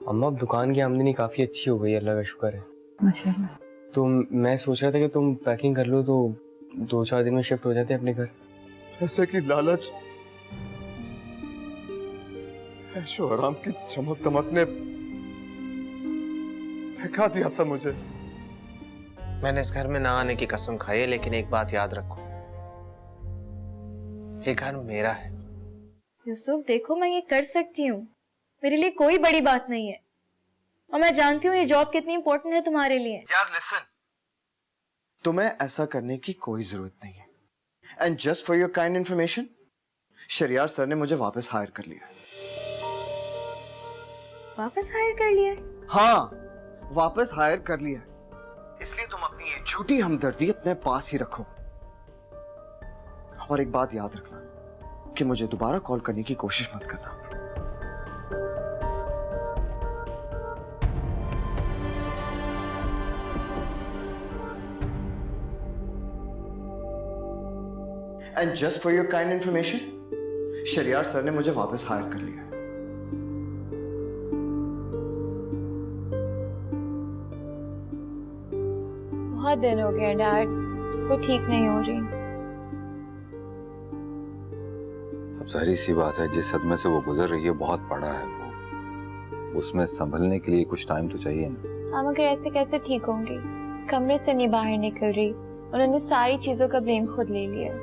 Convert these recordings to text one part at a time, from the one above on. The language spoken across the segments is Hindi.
अम्मा अब दुकान की आमदनी काफी अच्छी हो गई है, अल्लाह का शुक्र है। माशाल्लाह। तो मैं सोच रहा था कि तुम पैकिंग कर लो तो 2-4 दिन में शिफ्ट हो जाते हैं अपने घर। ऐसे की लालच, ऐशो आराम की चमक दमक ने फेंका दिया था मुझे। मैंने इस घर में ना आने की कसम खाई है, लेकिन एक बात याद रखो, ये घर मेरा है। यूसुफ देखो, मैं ये कर सकती हूँ, मेरे लिए कोई बड़ी बात नहीं है, और मैं जानती हूँ ये जॉब कितनी इंपॉर्टेंट है तुम्हारे लिए। यार लिसन, तुम्हें ऐसा करने की कोई जरूरत नहीं है। And just for your kind information, Shahriar sir ने मुझे वापस हायर कर लिया। वापस हायर कर लिया है? हाँ, वापस हायर कर लिया है। इसलिए तुम अपनी ये झूठी हमदर्दी अपने पास ही रखो। और एक बात याद रखना कि मुझे दोबारा कॉल करने की कोशिश मत करना। And just for your kind information, Shahriar sir ने मुझे वापस हायर कर लिया है। बहुत दिन हो गए डैड, वो ठीक नहीं हो रही। अब जाहिर सी बात है, जिस सदमे से वो गुजर रही है बहुत बड़ा है वो, उसमें संभलने के लिए कुछ टाइम तो चाहिए ना। हम मगर ऐसे कैसे ठीक होंगी? कमरे से नहीं बाहर निकल रही, उन्होंने सारी चीजों का ब्लेम खुद ले लिया।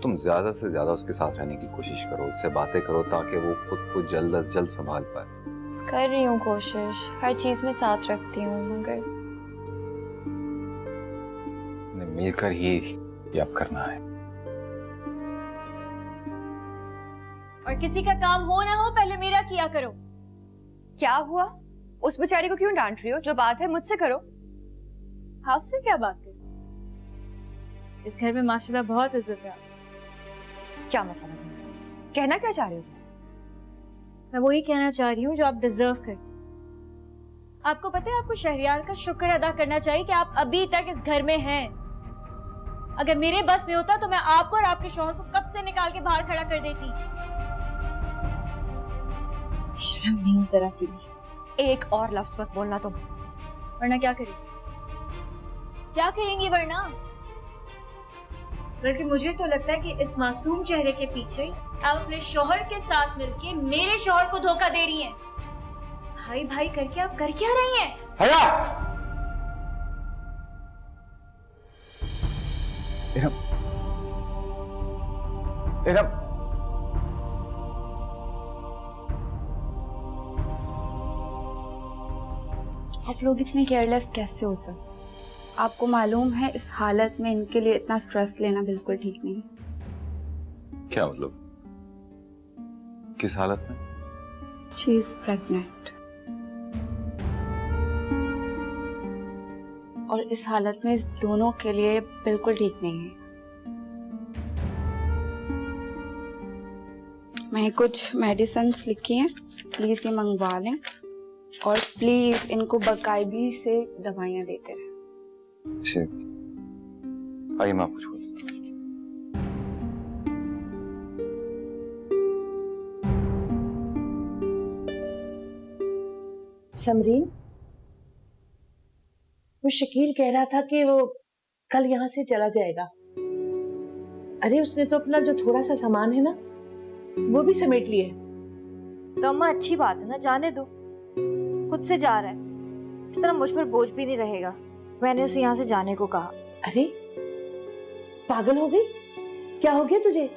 तुम ज्यादा से ज्यादा उसके साथ रहने की कोशिश करो, उससे बातें करो ताकि वो खुद को जल्द अज जल्द संभाल पाए। कर रही हूँ कोशिश, हर चीज में साथ रखती हूँ, मगर मिलकर ही ये अब करना है। और किसी का काम हो ना हो पहले मेरा किया करो। क्या हुआ? उस बेचारी को क्यों डांट रही हो? जो बात है मुझसे करो। आपसे क्या बात करूं? इस घर में माशाल्लाह बहुत इज्जत है। क्या मतलब है तुम्हारा? कहना क्या चाह रहे हो? मैं वही कहना चाह रही हूँ जो आप डिजर्व करते। आपको पता है, आपको शहरियार का शुक्र अदा करना चाहिए कि आप अभी तक इस घर में हैं। अगर मेरे बस में होता तो मैं आपको और आपके शौहर को कब से निकाल के बाहर खड़ा कर देती। शर्म नहीं जरा सी भी। एक और लफ्ज मत बोलना तुम। वरना क्या करेंगी? क्या करेंगी वरना? बल्कि मुझे तो लगता है कि इस मासूम चेहरे के पीछे आप अपने शौहर के साथ मिलके मेरे शौहर को धोखा दे रही हैं। भाई भाई करके आप कर क्या रही हैं? हया! इरम, इरम, आप लोग इतने केयरलेस कैसे हो सकते? आपको मालूम है इस हालत में इनके लिए इतना स्ट्रेस लेना बिल्कुल ठीक नहीं। क्या मतलब? किस हालत में? शी इज प्रेग्नेंट, और इस हालत में इस दोनों के लिए बिल्कुल ठीक नहीं है। मैं कुछ मेडिसिन्स लिखी हैं, प्लीज ये मंगवा लें, और प्लीज इनको बाकायदगी से दवाइयाँ देते रहें। ठीक, आइए मैं आपको छोड़ देता हूँ। समरीन, वो शकील कह रहा था कि वो कल यहाँ से चला जाएगा। अरे उसने तो अपना जो थोड़ा सा सामान है ना वो भी समेट लिए। तो अम्मा अच्छी बात है ना, जाने दो, खुद से जा रहा है, इस तरह मुझ पर बोझ भी नहीं रहेगा। मैंने उसे यहाँ से जाने को कहा। अरे पागल हो गई? क्या हो गया तुझे?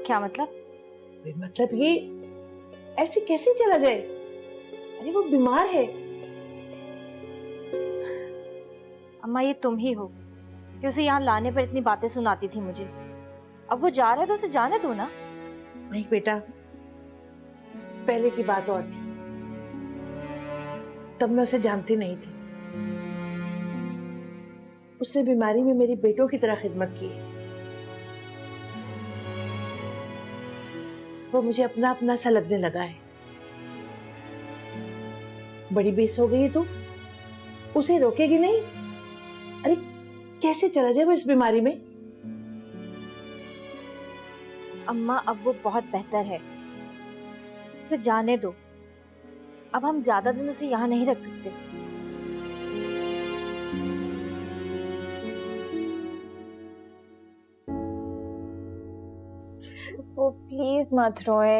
क्या मतलब? मतलब ये ऐसे कैसे चला जाए? अरे वो बीमार है। अम्मा ये तुम ही हो कि उसे यहाँ लाने पर इतनी बातें सुनाती थी मुझे। अब वो जा रहा है तो उसे जाने दो ना। नहीं बेटा, पहले की बात और थी, तब मैं उसे जानती नहीं थी। उसने बीमारी में मेरी बेटों की तरह खिदमत की। वो मुझे अपना अपना सा लगने लगा है। बड़ी बेस हो गई है तू, उसे रोकेगी नहीं? अरे कैसे चला जाए वो इस बीमारी में? अम्मा अब वो बहुत बेहतर है, उसे जाने दो। अब हम ज्यादा दिन उसे यहाँ नहीं रख सकते। वो प्लीज मत रोए।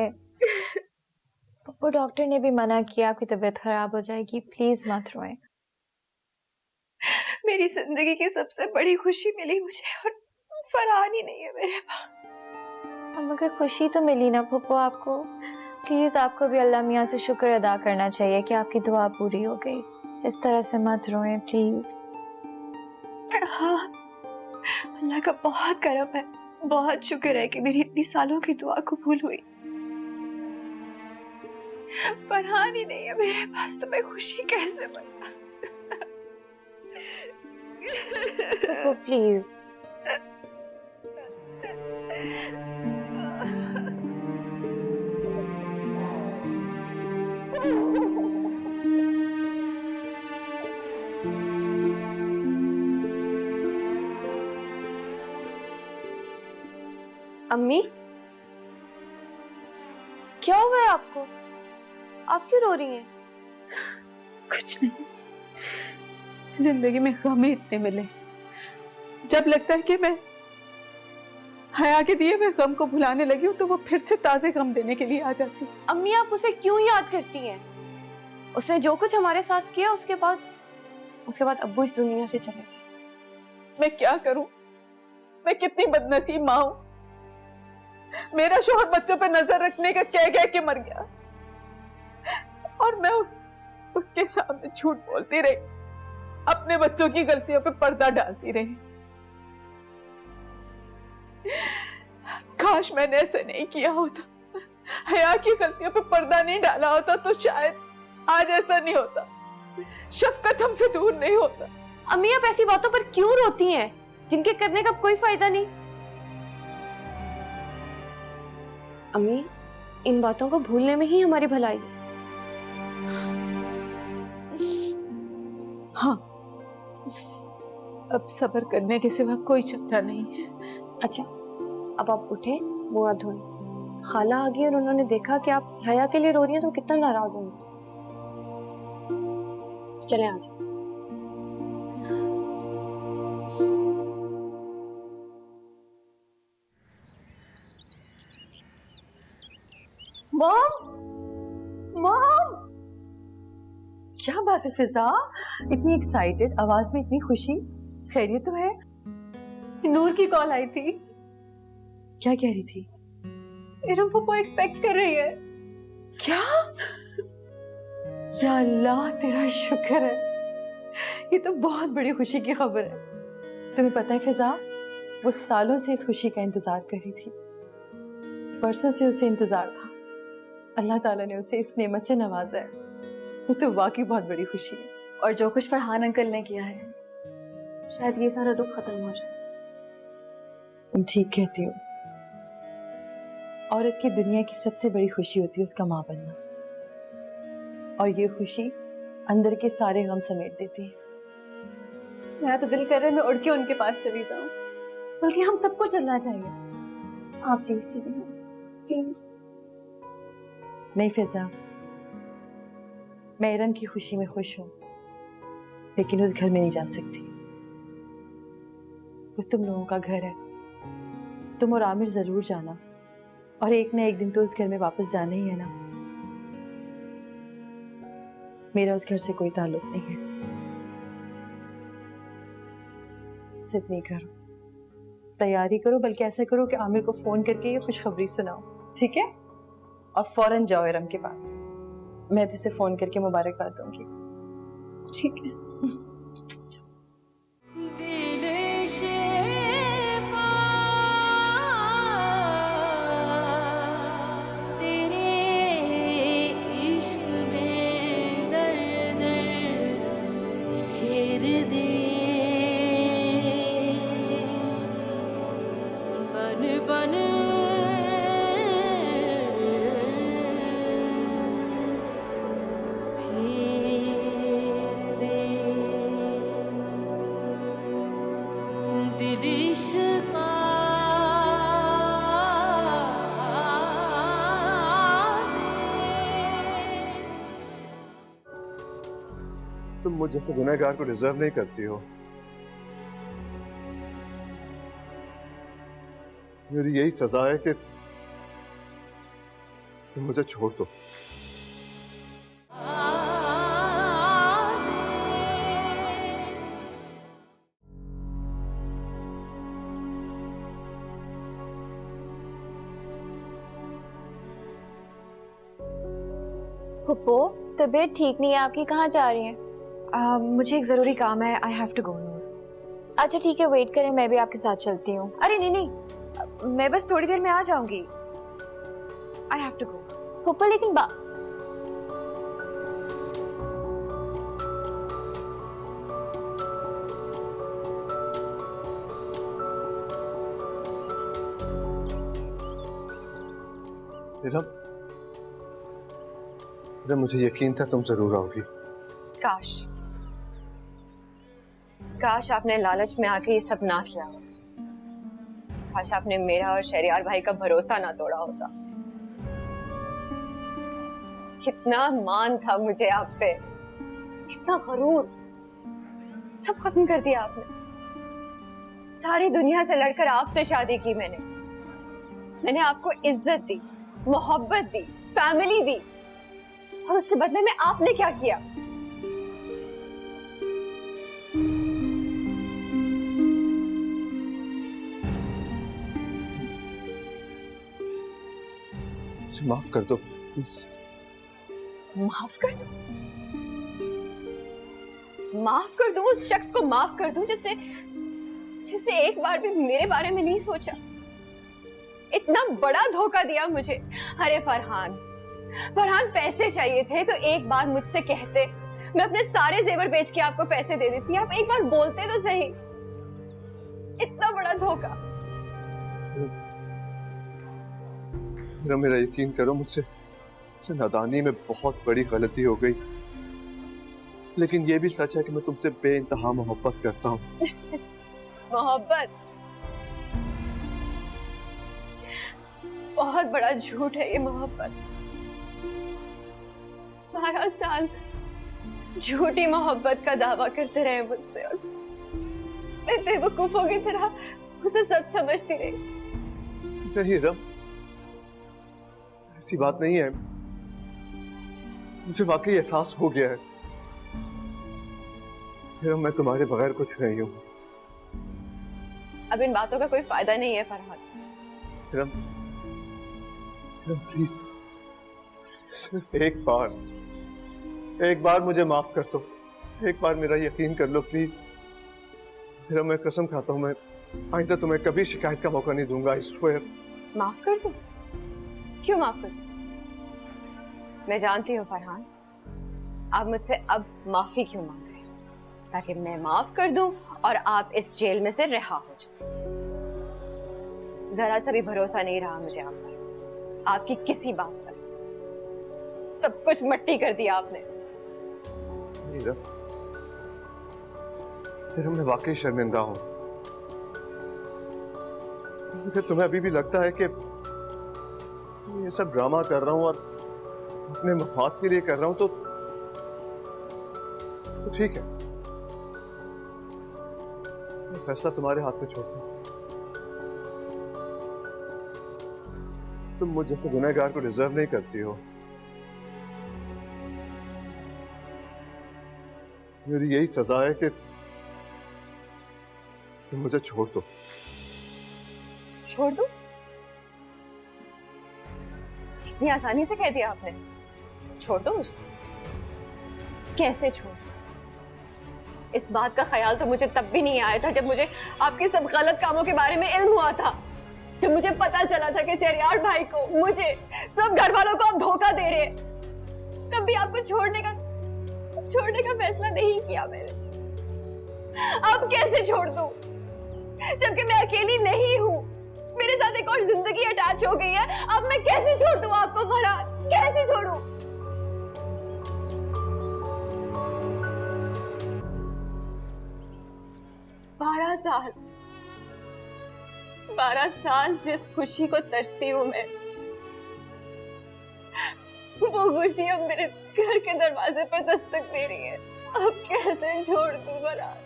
पप्पू डॉक्टर ने भी मना किया आपकी तबीयत खराब हो जाएगी, प्लीज मत रोए। मेरी जिंदगी की सबसे बड़ी खुशी मिली मुझे और फरहान ही नहीं है मेरे पास। अब मगर खुशी तो मिली ना पप्पू आपको। प्लीज आपको भी अल्लाह मियाँ से शुक्र अदा करना चाहिए कि आपकी दुआ पूरी हो गई। इस तरह से मत रोएं प्लीज। हाँ, अल्लाह का बहुत करम है, बहुत शुक्र है कि मेरी इतनी सालों की दुआ कबूल हुई। फरहान ही नहीं है मेरे पास तो मैं खुशी कैसे मना। पप्पू प्लीज। अम्मी, क्या हुआ है आपको? आप क्यों रो रही हैं? कुछ नहीं, जिंदगी में गम ही इतने मिले, जब लगता है कि मैं हया के दिए मैं गम को भुलाने लगी हूँ तो वो फिर से ताजे गम देने के लिए आ जाती। अम्मी, आप उसे क्यों याद करती हैं? उसने जो कुछ हमारे साथ किया उसके बाद अब्बू इस दुनिया से चले गए। मैं क्या करूं? मैं कितनी बदनसीब माँ हूं। मेरा शोहर बच्चों पे नजर रखने का कह के मर गया और मैं उसके सामने झूठ बोलती रही, अपने बच्चों की गलतियों पे पर्दा डालती रही। काश मैंने ऐसे नहीं किया होता, हया की गलतियों पे पर्दा नहीं डाला होता तो शायद आज ऐसा नहीं होता, शफकत हमसे दूर नहीं होता। अम्मी, आप ऐसी बातों पर क्यों रोती हैं जिनके करने का कोई फायदा नहीं? अम्मी, इन बातों को भूलने में ही हमारी भलाई है। हाँ, अब सब्र करने के सिवा कोई चारा नहीं है। अच्छा, अब आप उठे, मुंह हाथ धोएं। खाला आ गई और उन्होंने देखा कि आप हया के लिए रो रही हैं तो कितना नाराज होंगे। चले आ जाओ। मॉम, क्या बात है फिजा, इतनी एक्साइटेड, आवाज में इतनी खुशी, खैरियत तो है? नूर की कॉल आई थी। क्या कह रही थी? इरम पप्पू एक्सपेक्ट कर रही है। क्या? या अल्लाह तेरा शुक्र है, ये तो बहुत बड़ी खुशी की खबर है। तुम्हें पता है फिजा, वो सालों से इस खुशी का इंतजार कर रही थी, परसों से उसे इंतजार था। अल्लाह ताला ने उसे इस नेमत से नवाजा है, ये तो वाकई बहुत बड़ी खुशी है। और जो कुछ फरहान अंकल ने किया है, शायद ये सारा दुख खत्म हो जाए। तुम ठीक कहती हो, औरत की दुनिया की सबसे बड़ी खुशी होती है उसका माँ बनना, और ये खुशी अंदर के सारे गम समेट देती है। मेरा तो दिल कर रहा है मैं उड़ के उनके पास चली जाऊं, बल्कि हम सबको चलना चाहिए। आप प्लीज प्लीज। नहीं फिजा, मैं इरम की खुशी में खुश हूं, लेकिन उस घर में नहीं जा सकती। वो तुम लोगों का घर है, तुम और आमिर जरूर जाना, और एक ना एक दिन तो उस घर में वापस जाना ही है ना। मेरा उस घर से कोई ताल्लुक नहीं है। जिद नहीं करो, तैयारी करो, बल्कि ऐसा करो कि आमिर को फोन करके ये खुशखबरी सुनाओ, ठीक है? और फौरन जाओ इरम के पास, मैं भी उसे फोन करके मुबारकबाद दूंगी, ठीक है? तुम मुझ जैसे गुनहगार को डिजर्व नहीं करती हो। मेरी यही सजा है कि तुम मुझे छोड़ दो। फुप्पो, तबीयत ठीक नहीं है आपकी, कहाँ जा रही हैं? मुझे एक जरूरी काम है, आई हैव टू गो। अच्छा ठीक है, वेट करें, मैं भी आपके साथ चलती हूँ। अरे नहीं नहीं, मैं बस थोड़ी देर में आ जाऊंगी। I have to go. फुप्पो लेकिन मुझे यकीन था तुम जरूर आओगी। काश काश आपने लालच में आके ये सब ना किया होता। काश आपने मेरा और शहरयार भाई का भरोसा ना तोड़ा होता। कितना मान था मुझे आप पे, कितना गरूर, सब खत्म कर दिया आपने। सारी दुनिया से लड़कर आपसे शादी की मैंने आपको इज्जत दी, मोहब्बत दी, फैमिली दी, और उसके बदले में आपने क्या किया? मुझे माफ कर दो प्लीज। माफ कर दूं? माफ कर दूं उस शख्स को, माफ कर दूं जिसने एक बार भी मेरे बारे में नहीं सोचा, इतना बड़ा धोखा दिया मुझे। अरे फरहान, पैसे चाहिए थे तो एक बार मुझसे कहते, मैं अपने सारे जेवर बेच के आपको पैसे दे देती। आप एक बार बोलते तो सही। इतना बड़ा धोखा। मेरा यकीन करो, मुझसे नादानी में बहुत बड़ी गलती हो गई, लेकिन ये भी सच है कि मैं तुमसे बेइंतहा मोहब्बत करता हूँ। मोहब्बत बहुत बड़ा झूठ है ये मोहब्बत। 12 साल झूठी मोहब्बत का दावा करते रहे मुझसे, और मैं बेवकूफों की तरह उसे सच समझती रही। नहीं रम, ऐसी बात नहीं है। मुझे वाकई एहसास हो गया है, मैं तुम्हारे बगैर कुछ नहीं हूँ। अब इन बातों का कोई फायदा नहीं है फरहान। रम प्लीज, सिर्फ एक बार मुझे माफ कर दो। एक बार मेरा यकीन कर लो प्लीज। मैं कसम खाता हूँ, मैं आइंदा तुम्हें कभी शिकायत का मौका नहीं दूंगा। I swear. माफ कर दो? क्यों माफ कर दो? मैं जानती हूँ फरहान, आप मुझसे अब माफी क्यों मांग रहे हैं, ताकि मैं माफ कर दूं और आप इस जेल में से रिहा हो जाए। जरा सा भी भरोसा नहीं रहा मुझे आप पर, आपकी किसी बात पर। सब कुछ मट्टी कर दिया आपने। मैं वाकई शर्मिंदा हूं। मुझे तुम्हें अभी भी लगता है कि ये सब ड्रामा कर रहा हूं और अपने मफाद के लिए कर रहा हूं, तो ठीक है, मैं फैसला तुम्हारे हाथ में छोड़ता हूं। तुम मुझ जैसे गुनहगार को डिजर्व नहीं करती हो। मेरी यही सजा है कि तुम मुझे छोड़ दो। छोड़ दो? इतनी आसानी से कह दिया आपने? छोड़ दो मुझे? कैसे छोड़? इस बात का ख्याल तो मुझे तब भी नहीं आया था जब मुझे आपके सब गलत कामों के बारे में इल्म हुआ था, जब मुझे पता चला था कि शहरयार भाई को, मुझे, सब घर वालों को आप धोखा दे रहे हैं। तब भी आपको छोड़ने का फैसला नहीं किया मैंने। अब कैसे छोड़ दूं, जबकि मैं अकेली नहीं हूं, मेरे साथ एक और जिंदगी अटैच हो गई है। अब मैं कैसे छोड़ दूं आपको फरहान, कैसे छोड़ूं? बारह साल जिस खुशी को तरसी हूं मैं, वो खुशी अब मेरे घर के दरवाजे पर दस्तक दे रही है। अब कैसे छोड़ दूं फरहाद?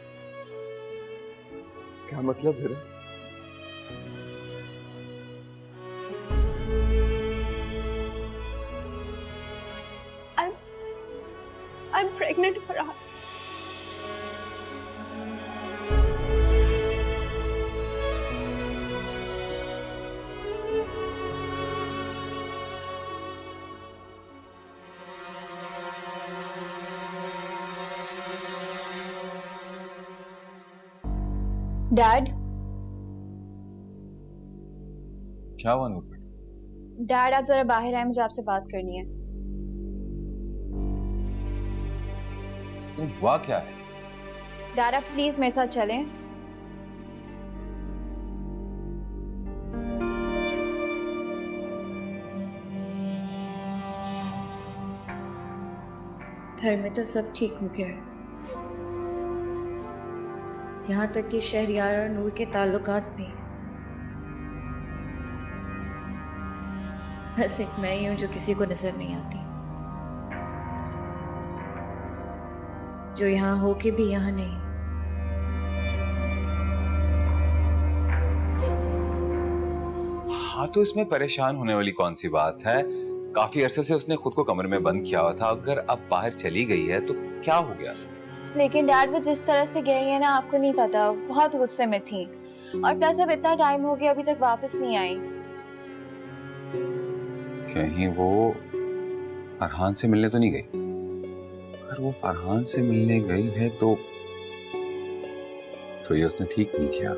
क्या मतलब है? I'm pregnant, Farhad. डैड, क्या हुआ नूर बेटा? डैड आप जरा बाहर आए, मुझे आपसे बात करनी है। हुआ क्या है? डैड आप प्लीज मेरे साथ चलें। घर में तो सब ठीक हो गया है, यहाँ तक कि शहरियार और नूर के ताल्लुकात भी। बस एक मैं ही हूँ जो किसी को नजर नहीं आती, जो यहाँ हो के भी यहाँ नहीं। हाँ तो इसमें परेशान होने वाली कौन सी बात है? काफी अरसे से उसने खुद को कमरे में बंद किया हुआ था, अगर अब बाहर चली गई है तो क्या हो गया? लेकिन डैड वो जिस तरह से गई है ना, आपको नहीं पता, बहुत गुस्से में थी। और प्लस अब इतना टाइम हो गया अभी तक वापस नहीं आई। कहीं वो फरहान से मिलने तो नहीं गई? अगर वो फरहान से मिलने गई है तो ये उसने ठीक नहीं किया।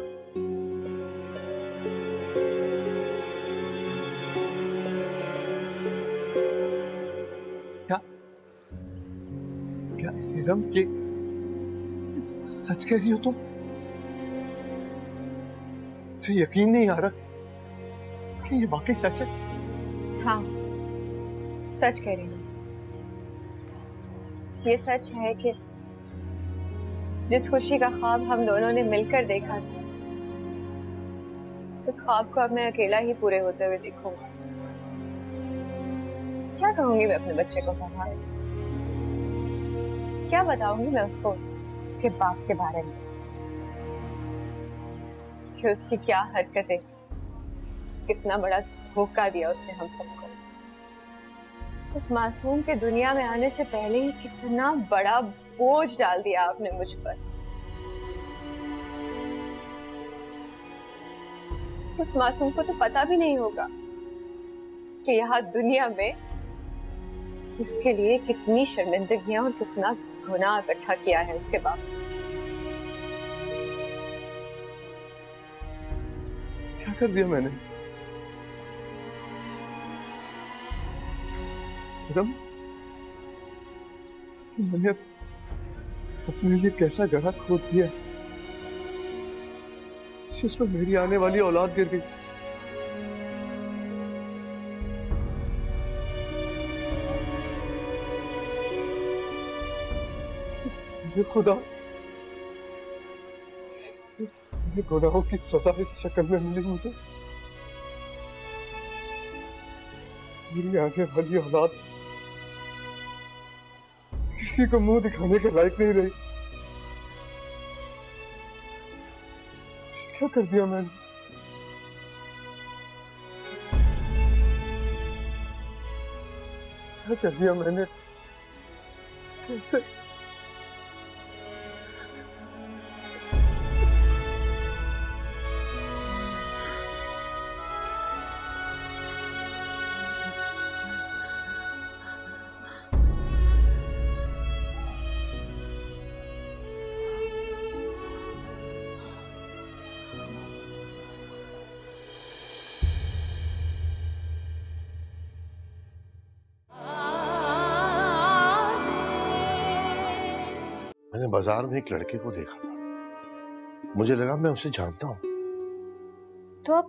क्या इरम, ये सच कह रही हो तुम? मुझे यकीन नहीं आ रहा कि ये वाकई सच है। हाँ, सच कह रही हूँ। ये सच है कि जिस खुशी का ख्वाब हम दोनों ने मिलकर देखा था, उस ख्वाब को अब मैं अकेला ही पूरे होते हुए देखूंगा। क्या कहूंगी मैं अपने बच्चे को फरहाद? क्या बताऊंगी मैं उसको उसके बाप के बारे में कि उसकी क्या हरकतें, कितना बड़ा धोखा दिया उसने हम सबको। उस मासूम के दुनिया में आने से पहले ही कितना बड़ा बोझ डाल दिया आपने मुझ पर। उस मासूम को तो पता भी नहीं होगा कि यहाँ दुनिया में उसके लिए कितनी शर्मिंदगियां और कितना गुनाह इकट्ठा किया है उसके बाप। क्या कर दिया मैंने? इरम, मैंने अपने लिए कैसा गड्ढा खोद दिया जिसमें मेरी आने वाली औलाद गिर गई। ये खुदा, ये गुनाहों की सजा इस शक्ल में मिली मुझे। मेरी आने वाली औलाद किसी को मुंह दिखाने के लायक नहीं रही। क्या कर दिया मैंने? क्या कर दिया मैंने? कैसे? मैंने बाजार में एक लड़के को देखा था, मुझे लगा मैं उसे जानता हूँ। तो अब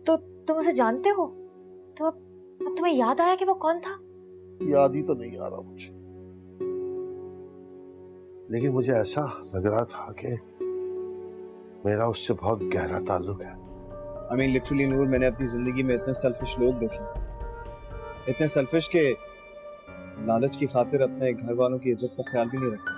तो तुम उसे जानते हो? तो अब तुम्हें याद आया कि वो कौन था? याद ही तो नहीं आ रहा मुझे, लेकिन मुझे ऐसा लग रहा था कि मेरा उससे बहुत गहरा ताल्लुक है। I mean, literally नूर, मैंने अपनी जिंदगी में इतने सेल्फिश लोग देखे, इतने सेल्फिश के लालच की खातिर अपने घर वालों की इज्जत का ख्याल भी नहीं रखता।